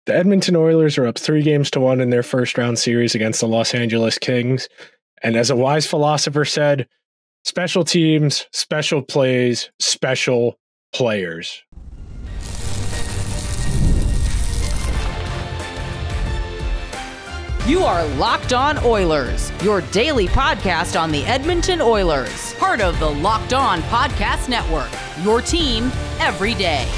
The Edmonton Oilers are up 3-1 in their first round series against the Los Angeles Kings. And as a wise philosopher said, special teams, special plays, special players. You are Locked On Oilers, your daily podcast on the Edmonton Oilers, part of the Locked On Podcast Network, your team every day.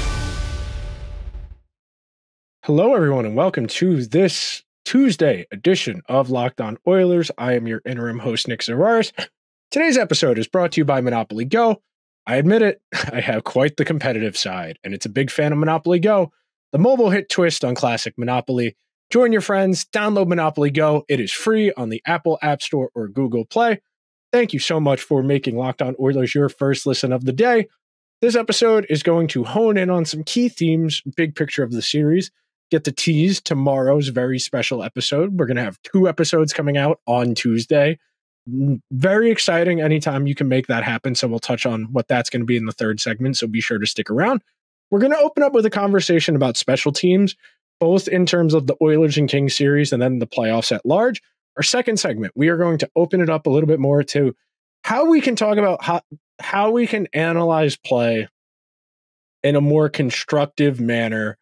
Hello, everyone, and welcome to this Tuesday edition of Locked On Oilers. I am your interim host, Nick Zararis. Today's episode is brought to you by Monopoly Go. I admit it, I have quite the competitive side, and it's a big fan of Monopoly Go, the mobile hit twist on classic Monopoly. Join your friends, download Monopoly Go. It is free on the Apple App Store or Google Play. Thank you so much for making Locked On Oilers your first listen of the day. This episode is going to hone in on some key themes, big picture of the series. Get to tease tomorrow's very special episode. We're going to have 2 episodes coming out on Tuesday. Very exciting anytime you can make that happen. So we'll touch on what that's going to be in the third segment. So be sure to stick around. We're going to open up with a conversation about special teams, both in terms of the Oilers and Kings series and then the playoffs at large. Our second segment, we are going to open it up a little bit more to how we can talk about how we can analyze play in a more constructive manner,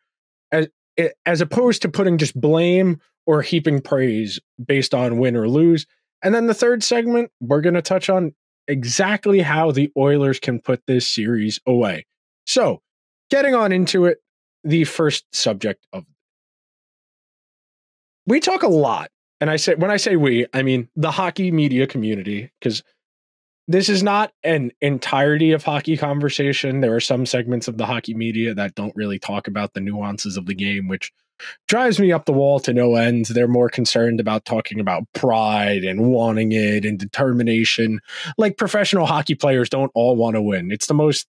as opposed to putting just blame or heaping praise based on win or lose. And then the third segment, we're going to touch on exactly how the Oilers can put this series away. So, getting on into it, the first subject of we talk a lot, and when I say we, I mean the hockey media community, because this is not an entirety of hockey conversation. There are some segments of the hockey media that don't really talk about the nuances of the game, which drives me up the wall to no end. They're more concerned about talking about pride and wanting it and determination. Like professional hockey players don't all want to win. It's the most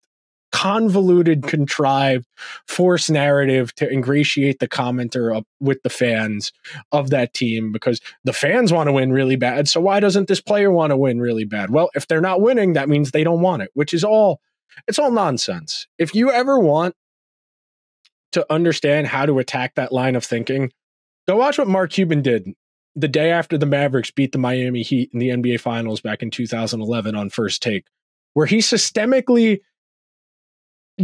convoluted, contrived, forced narrative to ingratiate the commenter up with the fans of that team, because the fans want to win really bad. So why doesn't this player want to win really bad? Well, if they're not winning, that means they don't want it, which is it's all nonsense. If you ever want to understand how to attack that line of thinking, go watch what Mark Cuban did the day after the Mavericks beat the Miami Heat in the NBA Finals back in 2011 on First Take, where he systemically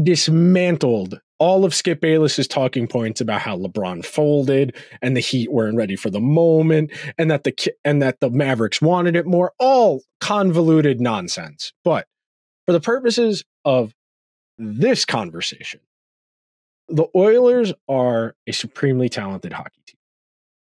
dismantled all of Skip Bayless's talking points about how LeBron folded and the Heat weren't ready for the moment and that the Mavericks wanted it more. All convoluted nonsense. But for the purposes of this conversation, the Oilers are a supremely talented hockey team.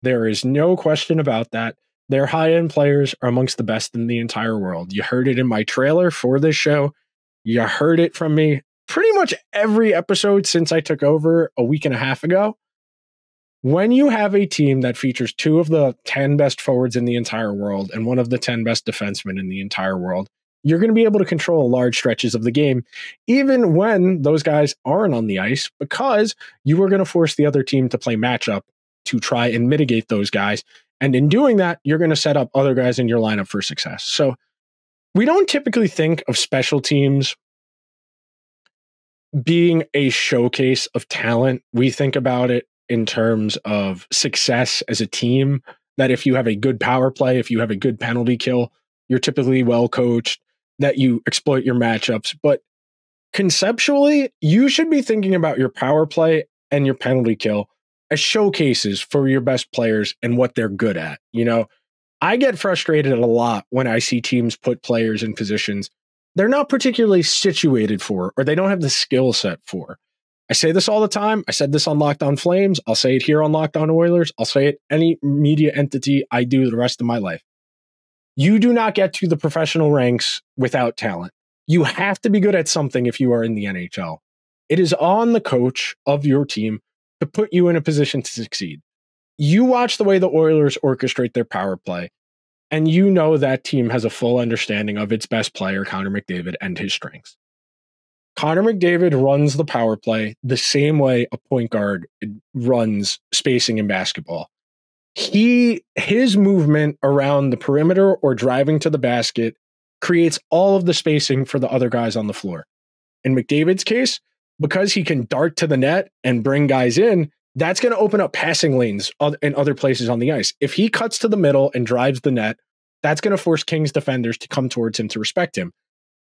There is no question about that. Their high-end players are amongst the best in the entire world. You heard it in my trailer for this show. You heard it from me pretty much every episode since I took over a week and a half ago. When you have a team that features 2 of the 10 best forwards in the entire world and 1 of the 10 best defensemen in the entire world, you're going to be able to control large stretches of the game, even when those guys aren't on the ice, because you are going to force the other team to play matchup to try and mitigate those guys. And in doing that, you're going to set up other guys in your lineup for success. So we don't typically think of special teams being a showcase of talent. We think about it in terms of success as a team, that if you have a good power play, if you have a good penalty kill, you're typically well coached, that you exploit your matchups. But conceptually, you should be thinking about your power play and your penalty kill as showcases for your best players and what they're good at. You know, I get frustrated a lot when I see teams put players in positions they're not particularly situated for, or they don't have the skill set for. I say this all the time. I said this on Locked On Flames. I'll say it here on Locked On Oilers. I'll say it any media entity I do the rest of my life. You do not get to the professional ranks without talent. You have to be good at something if you are in the NHL. It is on the coach of your team to put you in a position to succeed. You watch the way the Oilers orchestrate their power play, and you know that team has a full understanding of its best player, Connor McDavid, and his strengths. Connor McDavid runs the power play the same way a point guard runs spacing in basketball. His movement around the perimeter or driving to the basket creates all of the spacing for the other guys on the floor. In McDavid's case, because he can dart to the net and bring guys in, that's going to open up passing lanes in other places on the ice. If he cuts to the middle and drives the net, that's going to force Kings defenders to come towards him to respect him.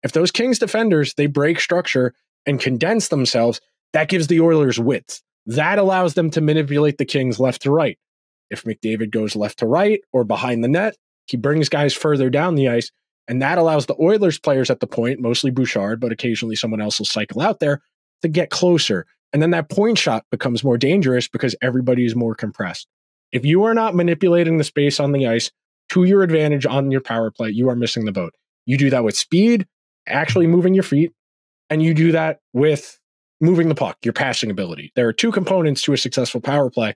If those Kings defenders, they break structure and condense themselves, that gives the Oilers width. That allows them to manipulate the Kings left to right. If McDavid goes left to right or behind the net, he brings guys further down the ice, and that allows the Oilers players at the point, mostly Bouchard, but occasionally someone else will cycle out there, to get closer. And then that point shot becomes more dangerous because everybody is more compressed. If you are not manipulating the space on the ice to your advantage on your power play, you are missing the boat. You do that with speed, actually moving your feet, and you do that with moving the puck, your passing ability. There are two components to a successful power play.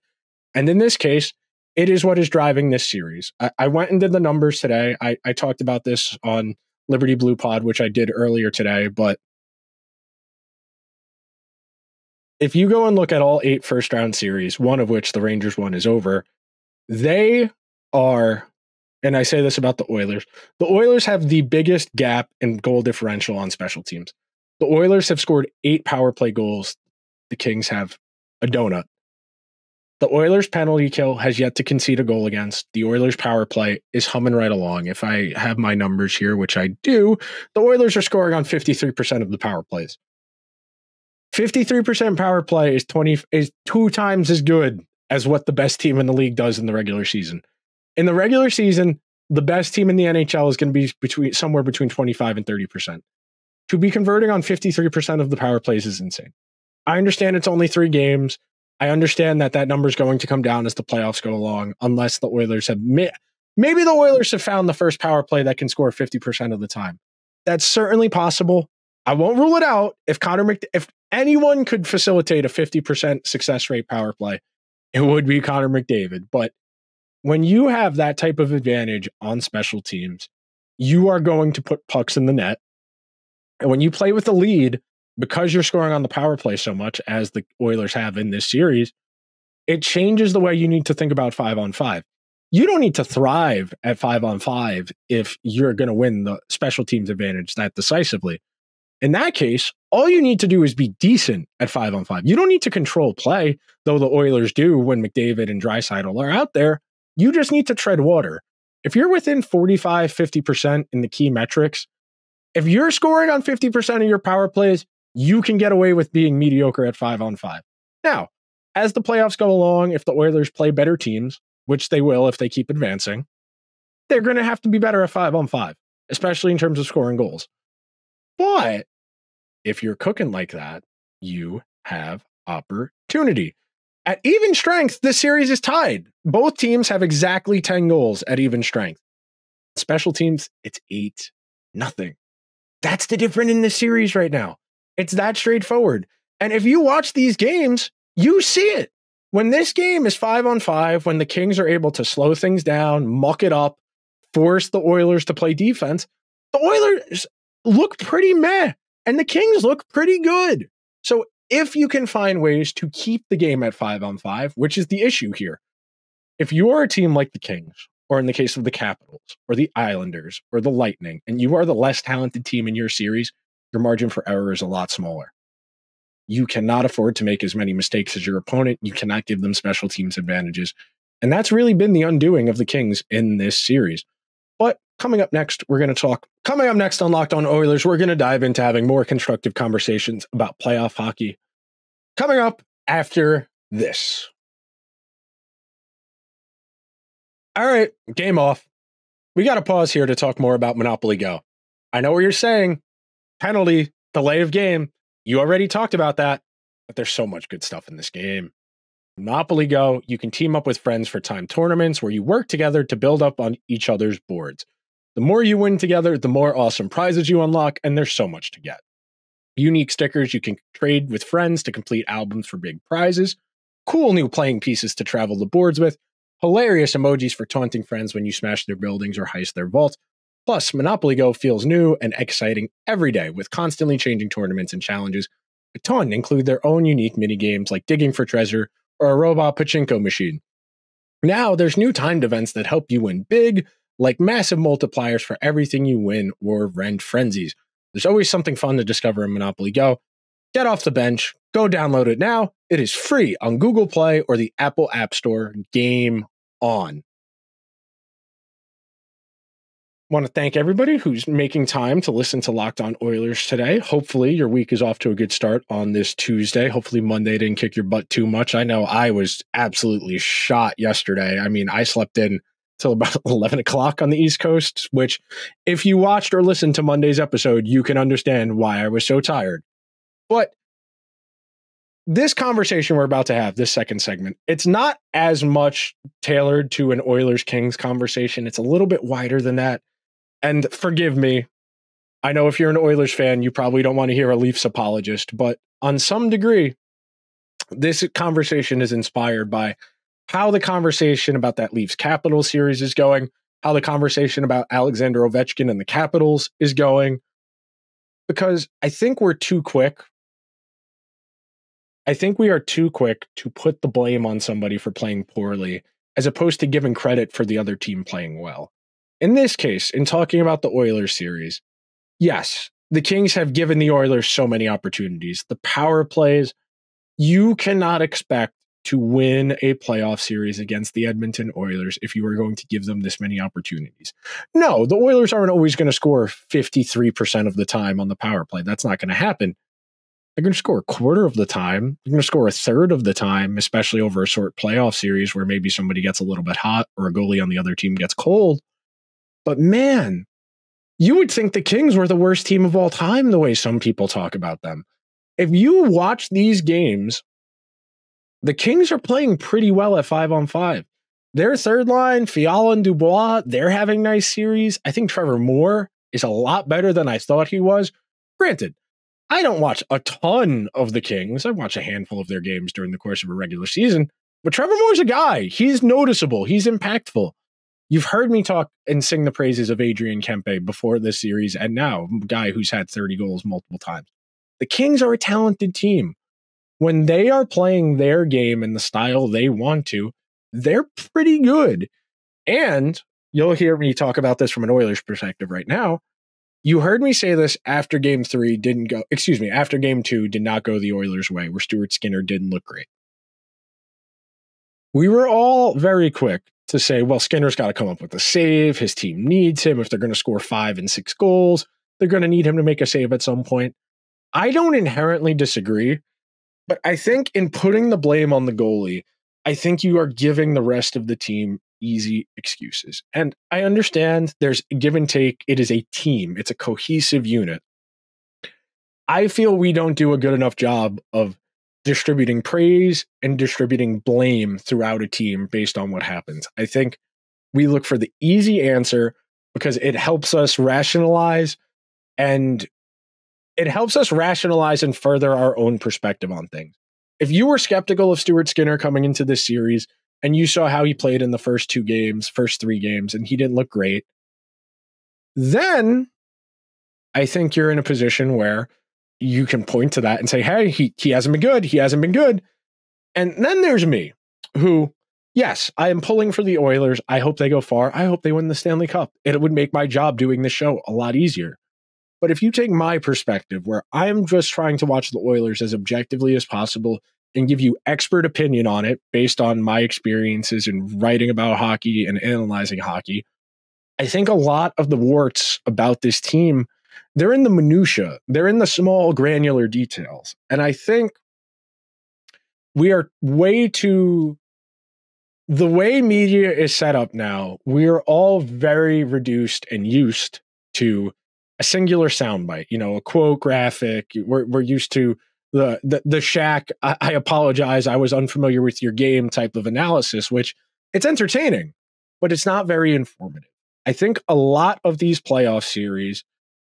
And in this case, it is what is driving this series. I went and did the numbers today. I talked about this on Liberty Blue Pod, which I did earlier today. But if you go and look at all 8 first-round series, one of which the Rangers one is over, they are, and I say this about the Oilers have the biggest gap in goal differential on special teams. The Oilers have scored 8 power play goals. The Kings have a donut. The Oilers penalty kill has yet to concede a goal against. The Oilers power play is humming right along. If I have my numbers here, which I do, the Oilers are scoring on 53% of the power plays. 53% power play is 2 times as good as what the best team in the league does in the regular season. In the regular season, the best team in the NHL is going to be somewhere between 25 and 30%. To be converting on 53% of the power plays is insane. I understand it's only 3 games. I understand that number is going to come down as the playoffs go along, unless the Oilers have maybe the Oilers have found the first power play that can score 50% of the time. That's certainly possible. I won't rule it out. If anyone could facilitate a 50% success rate power play, it would be Connor McDavid. But when you have that type of advantage on special teams, you are going to put pucks in the net. And when you play with the lead, because you're scoring on the power play so much as the Oilers have in this series, it changes the way you need to think about 5-on-5. You don't need to thrive at 5-on-5 if you're going to win the special teams advantage that decisively. In that case, all you need to do is be decent at 5-on-5. You don't need to control play, though the Oilers do when McDavid and Draisaitl are out there. You just need to tread water. If you're within 45, 50% in the key metrics, if you're scoring on 50% of your power plays, you can get away with being mediocre at 5-on-5. Now, as the playoffs go along, if the Oilers play better teams, which they will if they keep advancing, they're going to have to be better at 5-on-5, especially in terms of scoring goals. But if you're cooking like that, you have opportunity. At even strength, this series is tied. Both teams have exactly 10 goals at even strength. Special teams, it's 8-0. That's the difference in this series right now. It's that straightforward. And if you watch these games, you see it. When this game is 5-on-5, when the Kings are able to slow things down, muck it up, force the Oilers to play defense, the Oilers look pretty meh, and the Kings look pretty good. So if you can find ways to keep the game at 5-on-5, which is the issue here, if you are a team like the Kings, or in the case of the Capitals, or the Islanders, or the Lightning, and you are the less talented team in your series, your margin for error is a lot smaller. You cannot afford to make as many mistakes as your opponent. You cannot give them special teams advantages. And that's really been the undoing of the Kings in this series. But coming up next on Locked On Oilers, we're going to dive into having more constructive conversations about playoff hockey. Coming up after this. All right, game off. We got to pause here to talk more about Monopoly Go. I know what you're saying. Penalty, delay of game. You already talked about that, but there's so much good stuff in this game. Monopoly Go, you can team up with friends for timed tournaments where you work together to build up on each other's boards. The more you win together, the more awesome prizes you unlock, and there's so much to get. Unique stickers you can trade with friends to complete albums for big prizes, cool new playing pieces to travel the boards with, hilarious emojis for taunting friends when you smash their buildings or heist their vault. Plus, Monopoly Go feels new and exciting every day with constantly changing tournaments and challenges. A ton include their own unique mini games like digging for treasure or a robot pachinko machine. Now, there's new timed events that help you win big, like massive multipliers for everything you win or rent frenzies. There's always something fun to discover in Monopoly Go. Get off the bench, Go download it now. It is free on Google Play or the Apple App Store. Game on. Want to thank everybody who's making time to listen to Locked On Oilers today. Hopefully your week is off to a good start on this Tuesday. Hopefully Monday didn't kick your butt too much. I know I was absolutely shot yesterday. I mean, I slept in till about 11 o'clock on the East Coast, which if you watched or listened to Monday's episode, you can understand why I was so tired. But this conversation we're about to have, this second segment, it's not as much tailored to an Oilers-Kings conversation. It's a little bit wider than that. And forgive me, I know if you're an Oilers fan, you probably don't want to hear a Leafs apologist, but on some degree, this conversation is inspired by how the conversation about that Leafs Capitals series is going, how the conversation about Alexander Ovechkin and the Capitals is going, because I think we're too quick. I think we are too quick to put the blame on somebody for playing poorly, as opposed to giving credit for the other team playing well. In this case, in talking about the Oilers series, yes, the Kings have given the Oilers so many opportunities. The power plays, you cannot expect to win a playoff series against the Edmonton Oilers if you are going to give them this many opportunities. No, the Oilers aren't always going to score 53% of the time on the power play. That's not going to happen. They're going to score a quarter of the time. They're going to score a third of the time, especially over a short playoff series where maybe somebody gets a little bit hot or a goalie on the other team gets cold. But man, you would think the Kings were the worst team of all time the way some people talk about them. If you watch these games, the Kings are playing pretty well at 5-on-5. Their third line, Fiala and Dubois, they're having nice series. I think Trevor Moore is a lot better than I thought he was. Granted, I don't watch a ton of the Kings. I watch a handful of their games during the course of a regular season. But Trevor Moore's a guy. He's noticeable. He's impactful. You've heard me talk and sing the praises of Adrian Kempe before this series, and now a guy who's had 30 goals multiple times. The Kings are a talented team. When they are playing their game in the style they want to, they're pretty good. And you'll hear me talk about this from an Oilers perspective right now. You heard me say this after game 2 did not go the Oilers' way, where Stuart Skinner didn't look great. We were all very quick to say, well, Skinner's got to come up with a save. His team needs him. If they're going to score 5 and 6 goals, they're going to need him to make a save at some point. I don't inherently disagree, but I think in putting the blame on the goalie, I think you are giving the rest of the team easy excuses. And I understand there's give and take. It is a team. It's a cohesive unit. I feel we don't do a good enough job of distributing praise and distributing blame throughout a team based on what happens. I think we look for the easy answer because it helps us rationalize and further our own perspective on things. If you were skeptical of Stuart Skinner coming into this series and you saw how he played in the first 3 games, and he didn't look great, then I think you're in a position where you can point to that and say, hey, he hasn't been good. He hasn't been good. And then there's me, who, yes, I am pulling for the Oilers. I hope they go far. I hope they win the Stanley Cup. It would make my job doing this show a lot easier. But if you take my perspective, where I am just trying to watch the Oilers as objectively as possible and give you expert opinion on it based on my experiences in writing about hockey and analyzing hockey, I think a lot of the warts about this team, they're in the minutia. They're in the small granular details. And I think we are the way media is set up now, we're all very reduced and used to a singular soundbite, a quote graphic. We're used to the Shaq, I apologize, I was unfamiliar with your game type of analysis, which it's entertaining, but it's not very informative. I think a lot of these playoff series,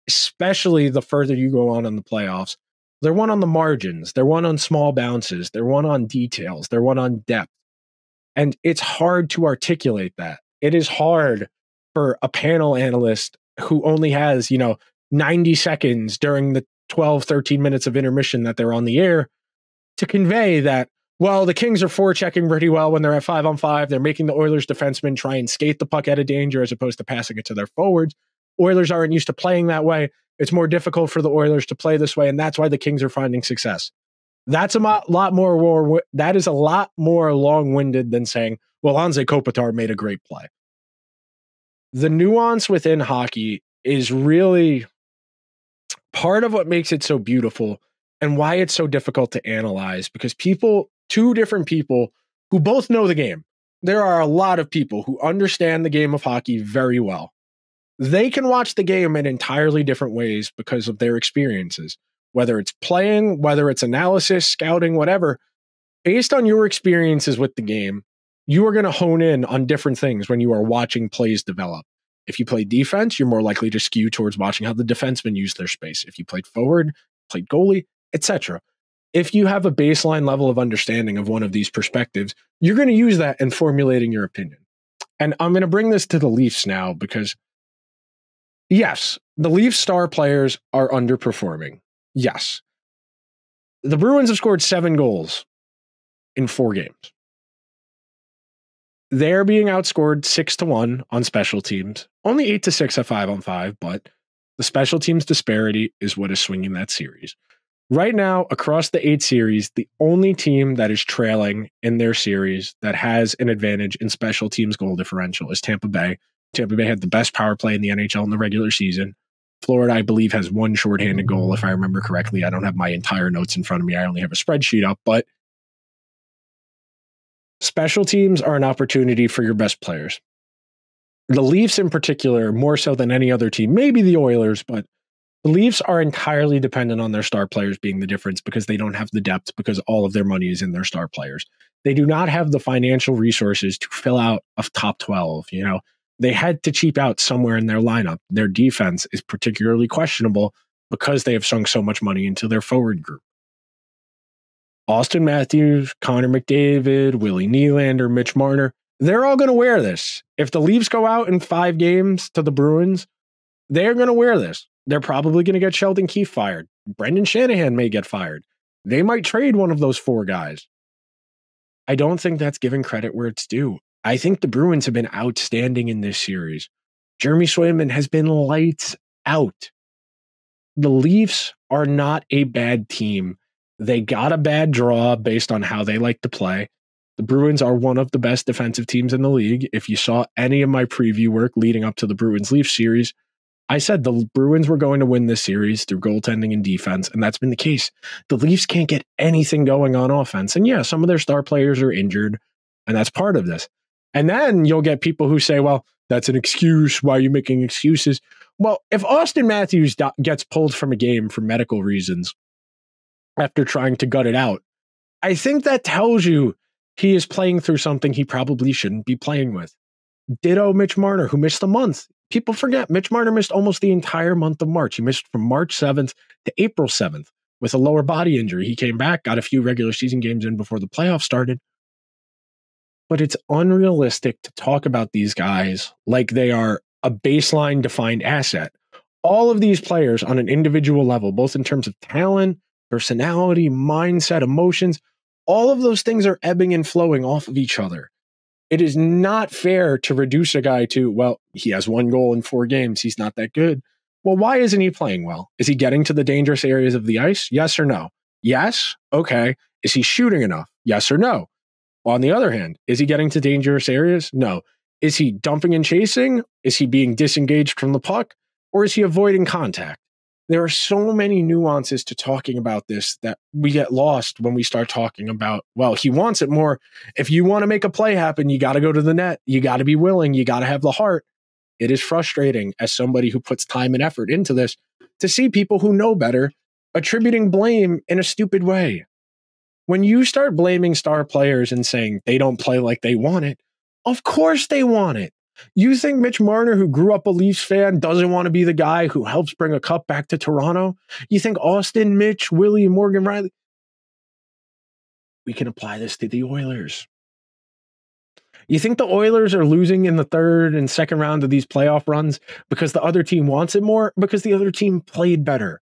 especially the further you go on in the playoffs, they're won on the margins. They're won on small bounces. They're won on details. They're won on depth. And it's hard to articulate that. It is hard for a panel analyst who only has, 90 seconds during the 12, 13 minutes of intermission that they're on the air to convey that, well, the Kings are forechecking pretty well when they're at 5-on-5. They're making the Oilers defensemen try and skate the puck out of danger as opposed to passing it to their forwards. Oilers aren't used to playing that way. It's more difficult for the Oilers to play this way, and that's why the Kings are finding success. That's lot more. That is a lot more long-winded than saying, well, Anze Kopitar made a great play. The nuance within hockey is really part of what makes it so beautiful and why it's so difficult to analyze, because two different people who both know the game. There are a lot of people who understand the game of hockey very well. They can watch the game in entirely different ways because of their experiences, whether it's playing, whether it's analysis, scouting, whatever. Based on your experiences with the game, you are going to hone in on different things when you are watching plays develop. If you play defense, you're more likely to skew towards watching how the defensemen use their space. If you played forward, played goalie, etc. If you have a baseline level of understanding of one of these perspectives, you're going to use that in formulating your opinion. And I'm going to bring this to the Leafs now because, yes, the Leafs star players are underperforming. Yes. The Bruins have scored 7 goals in 4 games. They're being outscored 6-1 on special teams, only 8-6 at 5-on-5, but the special teams disparity is what is swinging that series. Right now, across the 8 series, the only team that is trailing in their series that has an advantage in special teams goal differential is Tampa Bay. Tampa Bay had the best power play in the NHL in the regular season. Florida, I believe, has 1 shorthanded goal, if I remember correctly. I don't have my entire notes in front of me. I only have a spreadsheet up, but special teams are an opportunity for your best players. The Leafs in particular, more so than any other team, maybe the Oilers, but the Leafs are entirely dependent on their star players being the difference because they don't have the depth, because all of their money is in their star players. They do not have the financial resources to fill out a top 12. They had to cheap out somewhere in their lineup. Their defense is particularly questionable because they have sunk so much money into their forward group. Austin Matthews, Connor McDavid, Willie Nylander, Mitch Marner, they're all going to wear this. If the Leafs go out in 5 games to the Bruins, they're going to wear this. They're probably going to get Sheldon Keefe fired. Brendan Shanahan may get fired. They might trade one of those 4 guys. I don't think that's giving credit where it's due. I think the Bruins have been outstanding in this series. Jeremy Swayman has been lights out. The Leafs are not a bad team. They got a bad draw based on how they like to play. The Bruins are one of the best defensive teams in the league. If you saw any of my preview work leading up to the Bruins-Leafs series, I said the Bruins were going to win this series through goaltending and defense, and that's been the case. The Leafs can't get anything going on offense. And yeah, some of their star players are injured, and that's part of this. And then you'll get people who say, well, that's an excuse. Why are you making excuses? Well, if Austin Matthews gets pulled from a game for medical reasons after trying to gut it out, I think that tells you he is playing through something he probably shouldn't be playing with. Ditto Mitch Marner, who missed a month. People forget Mitch Marner missed almost the entire month of March. He missed from March 7th to April 7th with a lower body injury. He came back, got a few regular season games in before the playoffs started. But it's unrealistic to talk about these guys like they are a baseline defined asset. All of these players on an individual level, both in terms of talent, personality, mindset, emotions, all of those things are ebbing and flowing off of each other. It is not fair to reduce a guy to, well, he has 1 goal in 4 games. He's not that good. Well, why isn't he playing well? Is he getting to the dangerous areas of the ice? Yes or no? Yes. Okay. Is he shooting enough? Yes or no? On the other hand, is he getting to dangerous areas? No. Is he dumping and chasing? Is he being disengaged from the puck? Or is he avoiding contact? There are so many nuances to talking about this that we get lost when we start talking about, well, he wants it more. If you want to make a play happen, you got to go to the net. You got to be willing. You got to have the heart. It is frustrating as somebody who puts time and effort into this to see people who know better attributing blame in a stupid way. When you start blaming star players and saying they don't play like they want it, of course they want it. You think Mitch Marner, who grew up a Leafs fan, doesn't want to be the guy who helps bring a cup back to Toronto? You think Austin, Mitch, Willie, Morgan Riley? We can apply this to the Oilers. You think the Oilers are losing in the 3rd and 2nd round of these playoff runs because the other team wants it more? Because the other team played better.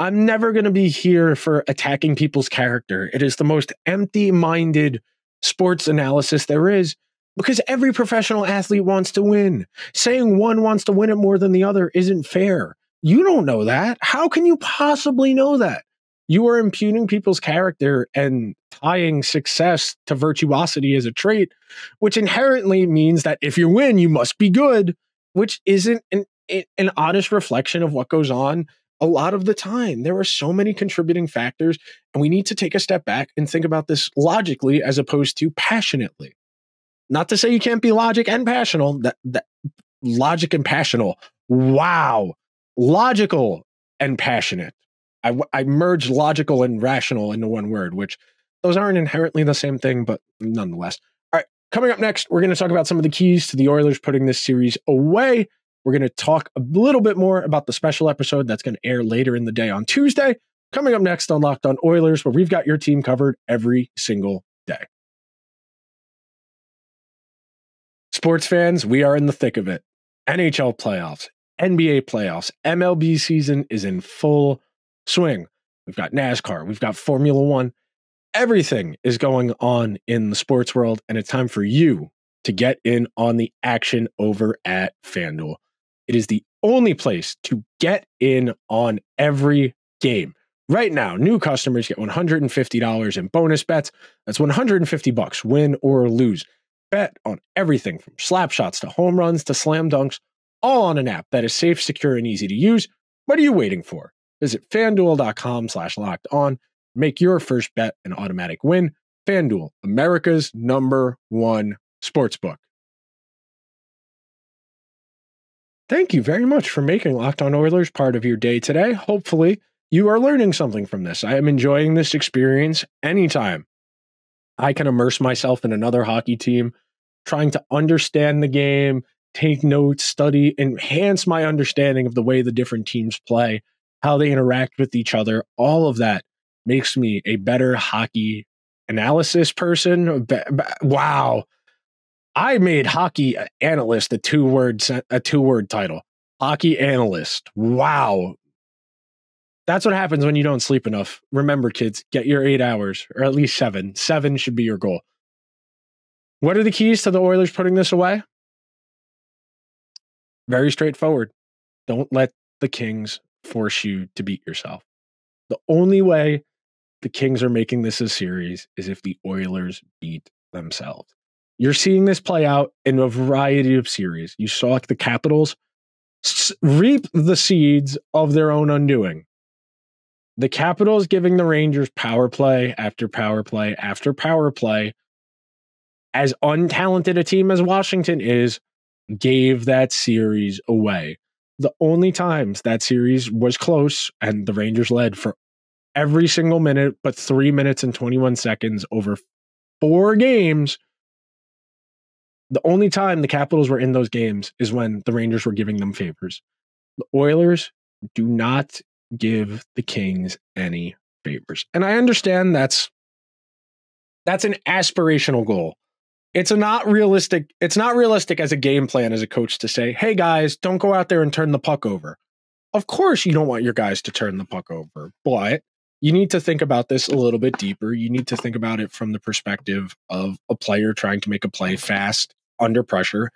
I'm never going to be here for attacking people's character. It is the most empty-minded sports analysis there is. Because every professional athlete wants to win. Saying one wants to win it more than the other isn't fair. You don't know that. How can you possibly know that? You are impugning people's character and tying success to virtuosity as a trait, which inherently means that if you win, you must be good, which isn't an honest reflection of what goes on a lot of the time. There are so many contributing factors, and we need to take a step back and think about this logically as opposed to passionately. Not to say you can't be logic and passional. That logic and passional. Wow. Logical and passionate. I merged logical and rational into one word, which those aren't inherently the same thing, but nonetheless. All right, coming up next, we're going to talk about some of the keys to the Oilers putting this series away. We're going to talk a little bit more about the special episode that's going to air later in the day on Tuesday. Coming up next on Locked On Oilers, where we've got your team covered every single day. Sports fans, we are in the thick of it. NHL playoffs, NBA playoffs, MLB season is in full swing. We've got NASCAR, we've got Formula One. Everything is going on in the sports world, and it's time for you to get in on the action over at FanDuel. It is the only place to get in on every game. Right now, new customers get $150 in bonus bets. That's $150, win or lose. Bet on everything from slap shots to home runs to slam dunks, all on an app that is safe, secure, and easy to use. What are you waiting for? Visit FanDuel.com/lockedon. Make your first bet an automatic win. FanDuel, America's #1 sportsbook. Thank you very much for making Locked On Oilers part of your day today. Hopefully, you are learning something from this. I am enjoying this experience anytime I can immerse myself in another hockey team, trying to understand the game, take notes, study, enhance my understanding of the way the different teams play, how they interact with each other. All of that makes me a better hockey analysis person. Wow. I made hockey analyst a two-word title. Hockey analyst. Wow. That's what happens when you don't sleep enough. Remember, kids, get your 8 hours, or at least 7. 7 should be your goal. What are the keys to the Oilers putting this away? Very straightforward. Don't let the Kings force you to beat yourself. The only way the Kings are making this a series is if the Oilers beat themselves. You're seeing this play out in a variety of series. You saw the Capitals reap the seeds of their own undoing. The Capitals giving the Rangers power play after power play after power play. As untalented a team as Washington is, gave that series away. The only times that series was close and the Rangers led for every single minute, but 3 minutes and 21 seconds over 4 games. The only time the Capitals were in those games is when the Rangers were giving them favors. The Oilers do not give the Kings any favors. And I understand that's an aspirational goal. It's not realistic as a game plan as a coach to say, hey guys, don't go out there and turn the puck over. Of course you don't want your guys to turn the puck over, but you need to think about this a little bit deeper. You need to think about it from the perspective of a player trying to make a play fast, under pressure,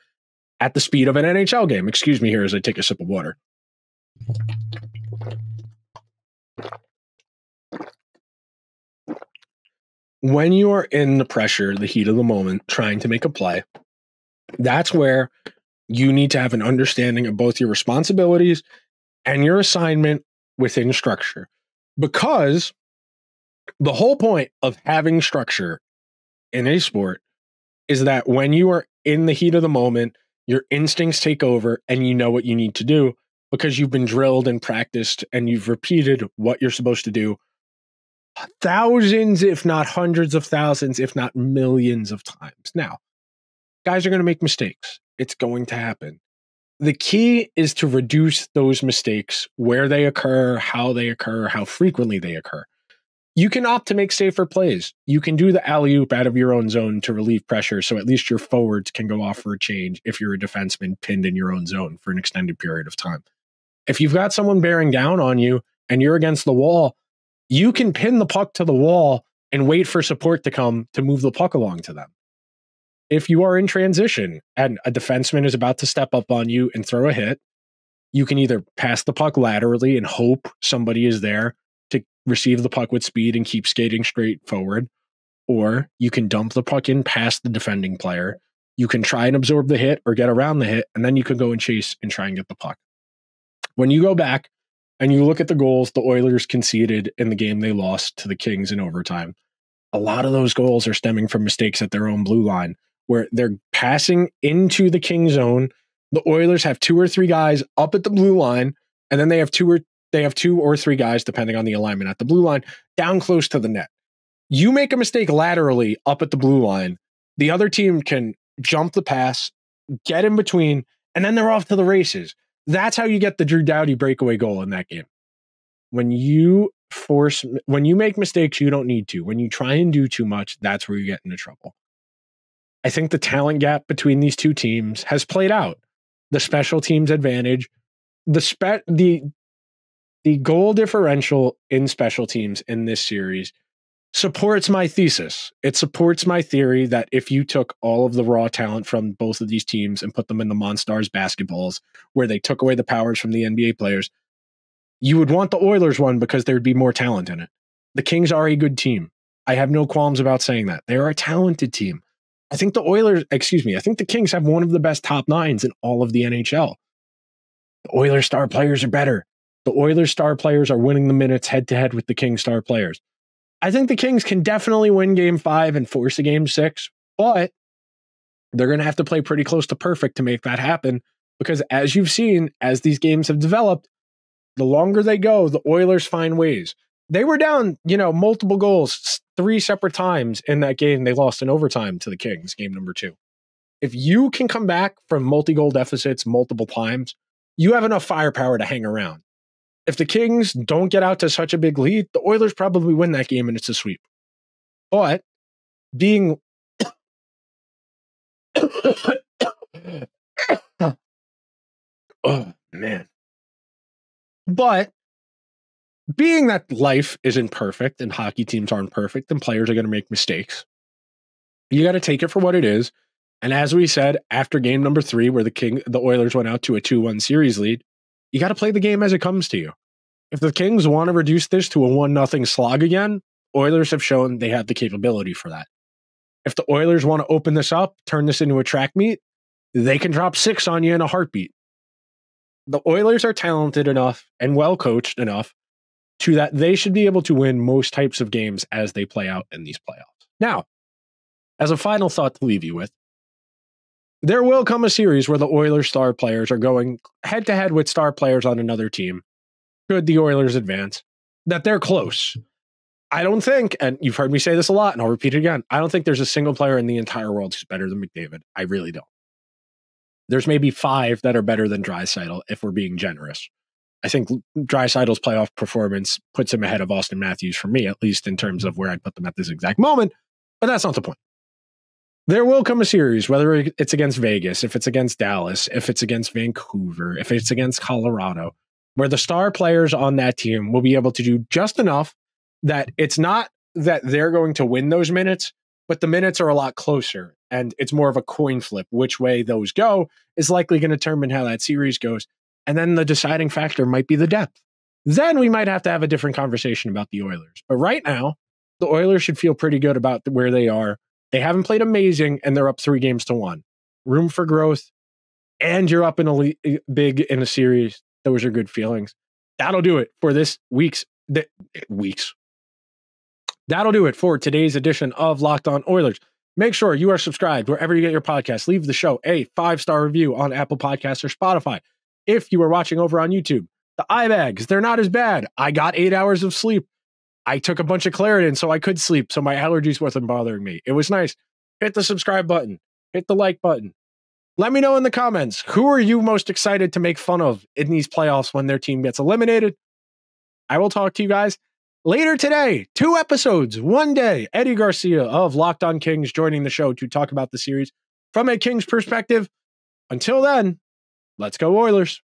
at the speed of an NHL game. Excuse me here as I take a sip of water. When you are in the pressure, the heat of the moment, trying to make a play, that's where you need to have an understanding of both your responsibilities and your assignment within structure. Because the whole point of having structure in a sport is that when you are in the heat of the moment, your instincts take over and you know what you need to do because you've been drilled and practiced and you've repeated what you're supposed to do thousands, if not hundreds of thousands, if not millions of times. Now, guys are going to make mistakes. It's going to happen. The key is to reduce those mistakes, where they occur, how frequently they occur. You can opt to make safer plays. You can do the alley-oop out of your own zone to relieve pressure, so at least your forwards can go off for a change if you're a defenseman pinned in your own zone for an extended period of time. If you've got someone bearing down on you and you're against the wall, you can pin the puck to the wall and wait for support to come to move the puck along to them. If you are in transition and a defenseman is about to step up on you and throw a hit, you can either pass the puck laterally and hope somebody is there to receive the puck with speed and keep skating straight forward, or you can dump the puck in past the defending player. You can try and absorb the hit or get around the hit, and then you can go and chase and try and get the puck. When you go back and you look at the goals the Oilers conceded in the game they lost to the Kings in overtime, a lot of those goals are stemming from mistakes at their own blue line, where they're passing into the King zone. The Oilers have 2 or 3 guys up at the blue line, and then they have 2 or 3 guys, depending on the alignment at the blue line, down close to the net. You make a mistake laterally up at the blue line, the other team can jump the pass, get in between, and then they're off to the races. That's how you get the Drew Doughty breakaway goal in that game. When you make mistakes you don't need to, when you try and do too much, that's where you get into trouble. I think the talent gap between these two teams has played out. The special teams advantage, the goal differential in special teams in this series supports my thesis. It supports my theory that if you took all of the raw talent from both of these teams and put them in the Monstars basketballs, where they took away the powers from the NBA players, you would want the Oilers one because there'd be more talent in it. The Kings are a good team. I have no qualms about saying that. They are a talented team. I think the Kings have one of the best top 9s in all of the NHL. The Oilers star players are better. The Oilers star players are winning the minutes head to head with the Kings star players. I think the Kings can definitely win game 5 and force a game 6, but they're going to have to play pretty close to perfect to make that happen, because as you've seen, as these games have developed, the longer they go, the Oilers find ways. They were down, multiple goals 3 separate times in that game. They lost in overtime to the Kings, game number 2. If you can come back from multi-goal deficits multiple times, you have enough firepower to hang around. If the Kings don't get out to such a big lead, the Oilers probably win that game and it's a sweep. But being oh man. But being that life isn't perfect and hockey teams aren't perfect and players are going to make mistakes, you got to take it for what it is. And as we said, after game number 3, where the Oilers went out to a 2-1 series lead, you got to play the game as it comes to you. If the Kings want to reduce this to a 1-0 slog again, Oilers have shown they have the capability for that. If the Oilers want to open this up, turn this into a track meet, they can drop 6 on you in a heartbeat. The Oilers are talented enough and well coached enough to that they should be able to win most types of games as they play out in these playoffs. Now, as a final thought to leave you with, there will come a series where the Oilers star players are going head to head with star players on another team. Should the Oilers advance, that they're close. I don't think, and you've heard me say this a lot, and I'll repeat it again, I don't think there's a single player in the entire world who's better than McDavid. I really don't. There's maybe 5 that are better than Draisaitl, if we're being generous. I think Draisaitl's playoff performance puts him ahead of Austin Matthews for me, at least in terms of where I'd put them at this exact moment, but that's not the point. There will come a series, whether it's against Vegas, if it's against Dallas, if it's against Vancouver, if it's against Colorado, where the star players on that team will be able to do just enough that it's not that they're going to win those minutes, but the minutes are a lot closer, and it's more of a coin flip. Which way those go is likely going to determine how that series goes, and then the deciding factor might be the depth. Then we might have to have a different conversation about the Oilers. But right now, the Oilers should feel pretty good about where they are. They haven't played amazing, and they're up 3-1. Room for growth, and you're up in a big in a series. Those are good feelings. That'll do it for this week's. That'll do it for today's edition of Locked On Oilers. Make sure you are subscribed wherever you get your podcasts. Leave the show a 5-star review on Apple Podcasts or Spotify. If you are watching over on YouTube, the eye bags, they're not as bad. I got 8 hours of sleep. I took a bunch of Claritin so I could sleep, so my allergies wasn't bothering me. It was nice. Hit the subscribe button. Hit the like button. Let me know in the comments, who are you most excited to make fun of in these playoffs when their team gets eliminated? I will talk to you guys later today. 2 episodes, 1 day. Eddie Garcia of Locked On Kings joining the show to talk about the series from a Kings perspective. Until then, let's go Oilers.